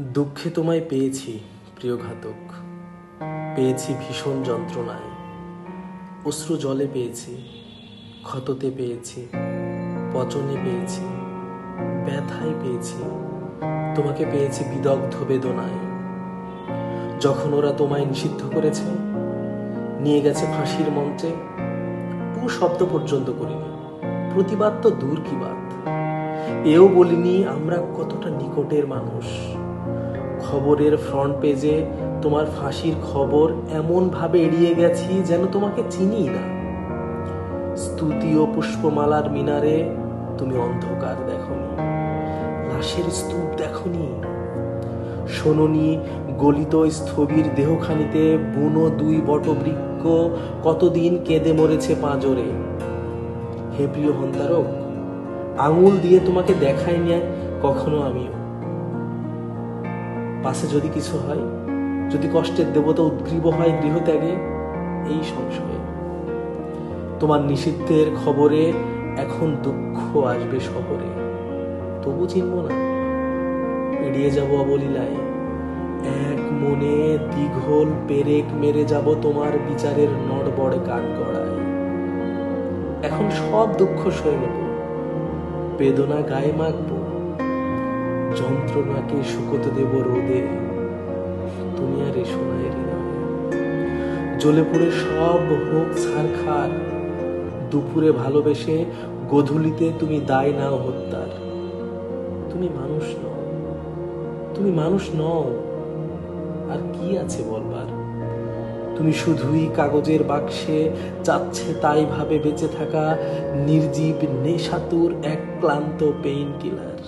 দুঃখে তোমায় পেয়েছি প্রিয় ঘাতক, পেয়েছি ভীষণ যন্ত্রণায়, অশ্রু জলে পেয়েছি, ক্ষততে পেয়েছি, পচনে পেয়েছি, ব্যথায় পেয়েছি, তোমাকে পেয়েছি বিদগ্ধ বেদনায়। যখন ওরা তোমায় নিষিদ্ধ করেছে, নিয়ে গেছে ফাঁসির মঞ্চে, টু শব্দ পর্যন্ত করিনি, প্রতিবাদ তো দূর কি বাত, এও বলিনি আমরা কতটা নিকটের মানুষ। খবরের ফ্রন্ট পেজে তোমার ফাঁসির খবর এমন ভাবে এড়িয়ে গেছি যেন তোমাকে চিনি না। স্তুতি ও পুষ্পমালার মিনারে তুমি অন্ধকার দেখনি, লাশের স্তূপ দেখনি, শোনোনি গলিত স্থবির দেহখানিতে বুনো দুই বটবৃক্ষ কতদিন কেঁদে মরেছে পাঁজরে। হে প্রিয় হন্তারক, আঙুল দিয়ে তোমাকে দেখাইনি কখনো আমিও। পাশে যদি কিছু হয়, যদি কষ্টের দেবতা উদ্গ্রীব হয় গৃহত্যাগে, এই সংশয়ে তোমার নিষিদ্ধের খবরে এখন দুঃখ আসবে শহরে, তবু চিনব না, এড়িয়ে যাব অবলীলায়, এক মনে দীঘল পেরেক মেরে যাব তোমার বিচারের নড়বড় কাঠগড়ায়। এখন সব দুঃখ সয়ে নেব, বেদনা গায়ে মাখবো, যন্ত্রণাকে শুকোতে দেব রোদে, তুমি আর এসো না হৃদয়ে। জ্বলে পুড়ে সব হোক ছারখার, দুপুরে ভালোবেসে গোধূলিতে তুমি দায় নাও হত্যার। তুমি মানুষ নও, তুমি মানুষ নও, আর কি আছে বলবার? তুমি শুধুই কাগজের বাক্সে যাচ্ছে তাই ভাবে বেঁচে থাকা নির্জীব নেশাতুর এক ক্লান্ত পেইন কিলার।